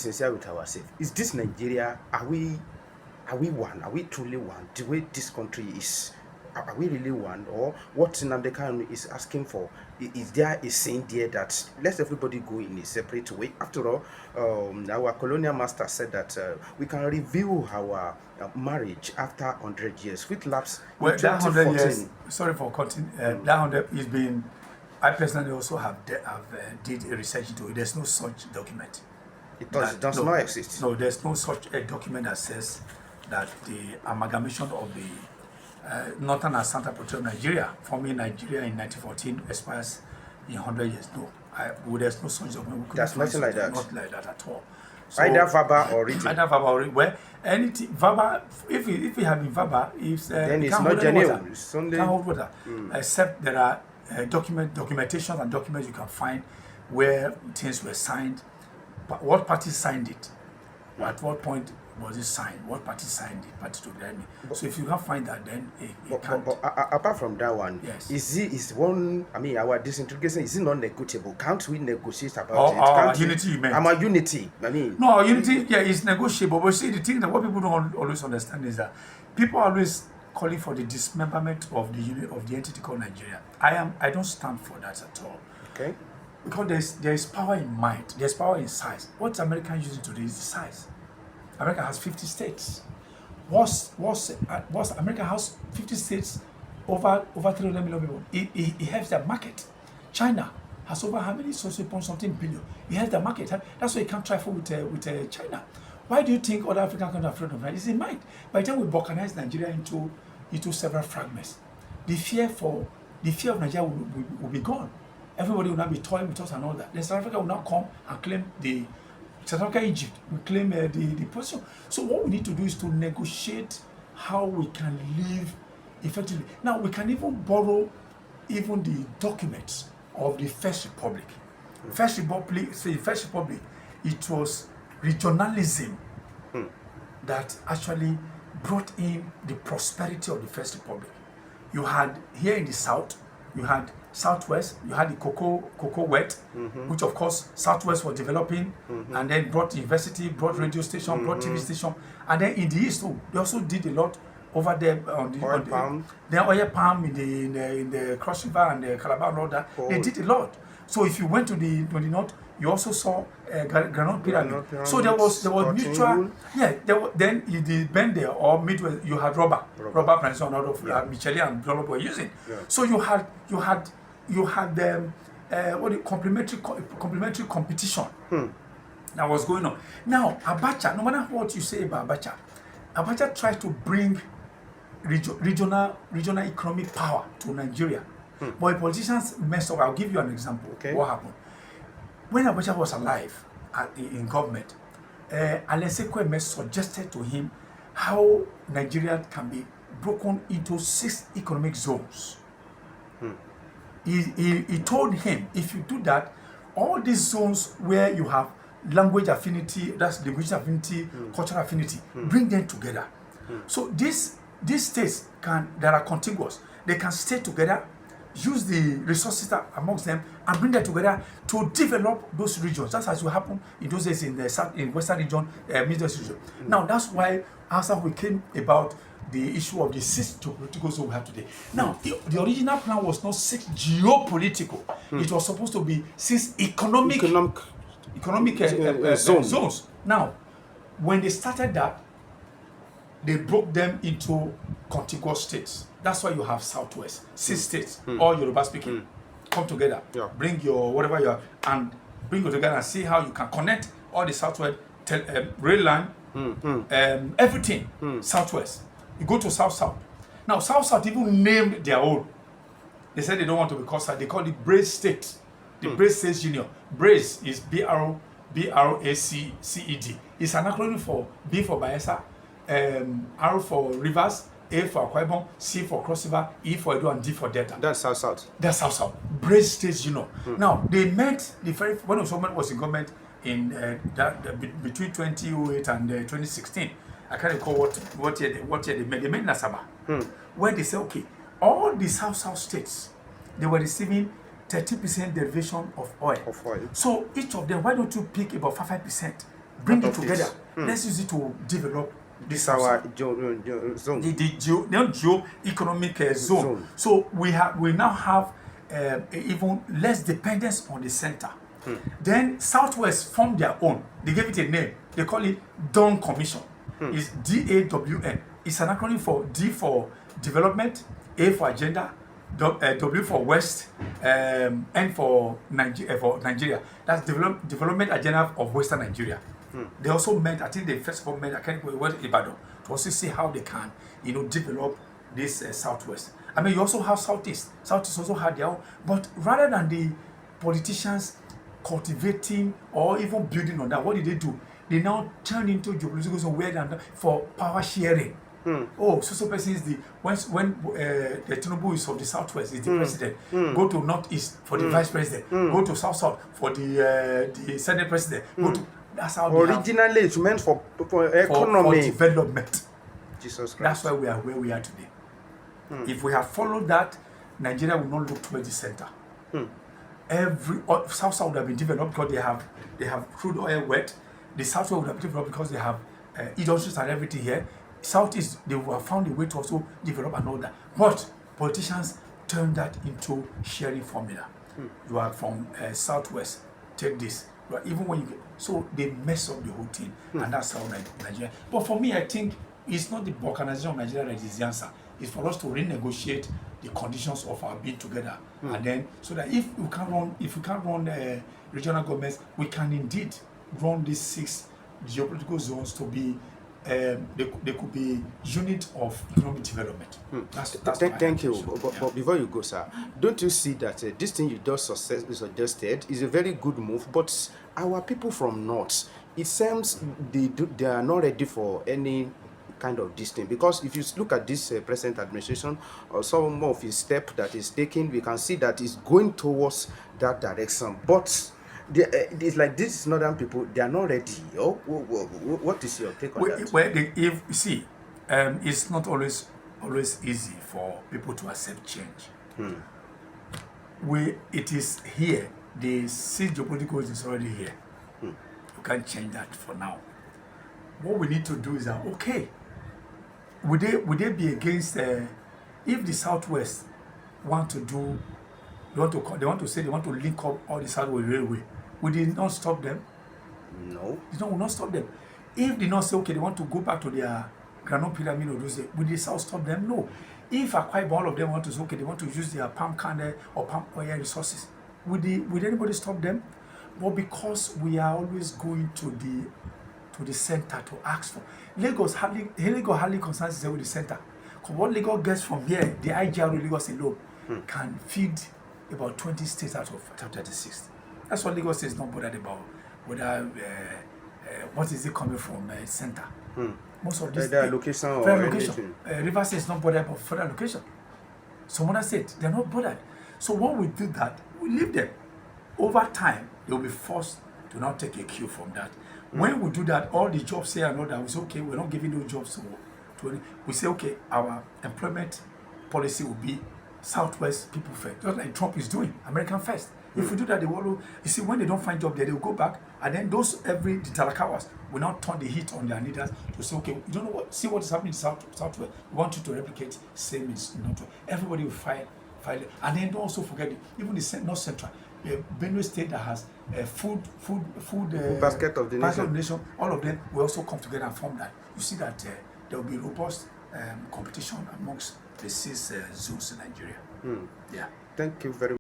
sincere with ourselves. Is this Nigeria? Are we one? Are we truly one? The way this country is, are we really one? Or what Nnamdi Kanu is asking for? Is there a saying there that let everybody go in a separate way? After all, our colonial master said that we can review our marriage after 100 years, which lapse Well, in that 100 years, 2014. sorry for cutting, that 100 is been, I personally also have did a research into it. There's no such document. It does not exist. No, there's no such a document that says that the amalgamation of the Northern and Central Protectorate of Nigeria, forming Nigeria in 1914, expires in 100 years. No, there's no such document. There's nothing like that. Not like that at all. So, Either verbal or written. Either verbal or written. Well, anything verbal. If it had been verbal, then it's not genuine. It's only can't hold water. Except there are documentations and documents you can find where things were signed. But what party signed it? At what point was it signed? What party signed it? Party to the enemy. So if you can't find that, then it can't. But apart from that one, yes. Is one? I mean, our disintegration is it non-negotiable? Can't we negotiate about it? Our unity, you meant? Our unity. I mean, no, our unity, yeah, is negotiable. But see, the thing that what people don't always understand is that people are always calling for the dismemberment of the unit of the entity called Nigeria. I don't stand for that at all. Okay. Because there is power in mind, there's power in size. What America is using today is the size. America has 50 states. America has 50 states, over 300 million people. It has the market. China has over how many? Something billion. It has the market. That's why you can't trifle with China. Why do you think other African countries are afraid of that? It's in mind. By the time we balkanize Nigeria into several fragments, the fear of Nigeria will be gone. Everybody will not be toying with us and all that. Then South Africa will now come and claim South Africa, Egypt will claim the position. So what we need to do is to negotiate how we can live effectively. Now we can even borrow even the documents of the First Republic. First Republic, it was regionalism that actually brought in the prosperity of the First Republic. You had here in the South, you had Southwest, you had the cocoa wet, which of course Southwest was developing, and then brought university, brought radio station, brought TV station, and then in the East too, they also did a lot over there on the oil palm in the Cross River and the Calabar and all that. They did a lot. So if you went to the North, you also saw Granite Pyramid. So there was mutual. Then in the bend there or midway, you had rubber plantation out of Michelin and Dunlop were using. Yeah. So you had complementary competition that was going on. Now Abacha, no matter what you say about Abacha tried to bring regional economic power to Nigeria. But politicians messed up. I'll give you an example. Okay. What happened? When Abacha was alive in government, Ekwueme suggested to him how Nigeria can be broken into 6 economic zones. He told him, if you do that, all these zones where you have language affinity, that's linguistic affinity, cultural affinity, bring them together. So these states that are contiguous, they can stay together, use the resources that amongst them, and bring them together to develop those regions. That's as will happen in those days in the Western region, Middle East region. Now that's why after we came about the issue of the 6 geopolitical zones we have today. Now the original plan was not 6 geopolitical. It was supposed to be 6 economic zones. Now, when they started that, they broke them into contiguous states. That's why you have Southwest, 6 states, all Yoruba speaking, come together, bring your whatever you have, and bring it together and see how you can connect all the Southwest rail line, everything Southwest. You go to South. Now South even named their own. They said they don't want to be called South. They call it Brace State. The Brace States Union. Brace is BRACED. It's an acronym for B for Bayelsa, R for Rivers, A for Akwa Ibom, C for Cross River, E for Edo, and D for Delta. That's South. That's South. Brace States Union. Now they met when Osman was in government in between 2008 and 2016. I can't recall what year they met. They met in Asaba, where they said, okay, all the South states, they were receiving 30% derivation of oil. So each of them, why don't you pick about 5% bring Part it of together. this. Let's use it to develop This our zone. the geo-economic zone. Zone. So we now have even less dependence on the center. Then Southwest formed their own. They gave it a name. They call it Dawn Commission. It's DAWN. It's an acronym for D for development, A for agenda, W for West, N for Nigeria. That's development agenda of Western Nigeria. They also met, I think they first of all met, I can't remember what, Ibadan, to also see how they can, develop this Southwest. I mean, you also have Southeast. Southeast also had their own, but rather than the politicians cultivating or even building on that, what did they do? They now turn into geopolitical zone where they for power sharing. Oh, so person is the when the Tinubu is of the Southwest is the president. Go to Northeast for the vice president. Go to South for the Senate president. Go to, that's how originally it's meant for for economy. development. Jesus Christ. That's why we are where we are today. If we have followed that, Nigeria will not look towards the center. Every South would have been developed because they have crude oil wet. The South would have been developed because they have industries and everything here. Southeast, they would have found a way to also develop and all that. But politicians turned that into sharing formula. You are from Southwest, take this. But even when you get, so they mess up the whole thing, and that's how Nigeria. But for me, I think it's not the balkanization of Nigeria that is the answer. It's for us to renegotiate the conditions of our being together, and then so that if we can't run regional governments, we can indeed run these 6 geopolitical zones to be. They could be unit of economic development. Thank you. But before you go, sir, don't you see that this thing you just suggested is a very good move? But our people from North, it seems they are not ready for any kind of this thing, because if you look at this present administration or some of his step that is taking, we can see that it's going towards that direction. But it's like these northern people, they are not ready. What is your take on that? Well, if you see, it's not always easy for people to accept change. It is here. The seed geopolitical is already here. You can't change that for now. What we need to do is that, okay, would they be against if the Southwest want to do, they want to say they want to link up all the Southwest Railway? Would they not stop them? No. They will not stop them. If they not say, okay, they want to go back to their Granite Pyramid or those, would the South stop them? No. If Akwai, all of them want to say, okay, they want to use their palm kernel or palm oil resources, would anybody stop them? But because we are always going to the center to ask for, Lagos hardly concerns itself with the center. Because what Lagos gets from here, the IGR Lagos alone can feed about 20 states out of 36. That's what Lagos is not bothered about. Whether what is it coming from center? Most of this federal location or anything. Rivers State is not bothered about federal location. Some other states, they're not bothered. So when we do that, we leave them. Over time, they'll be forced to now take a cue from that. When we do that, all the jobs here and all that, we say, okay, we're not giving those jobs to we say, okay, our employment policy will be Southwest people first, just like Trump is doing, American first. If we do that, they will, you see, when they don't find job there, they'll go back, and then the Talakawas will now turn the heat on their leaders to say, okay, you don't know what, see what is happening in Southwest. We want you to replicate same as Northwest. Everybody will file it. And then don't also forget, even the North Central, Benue State that has food basket of the nation. All of them will also come together and form that. You see that there will be robust competition amongst the 6 zones in Nigeria. Thank you very much.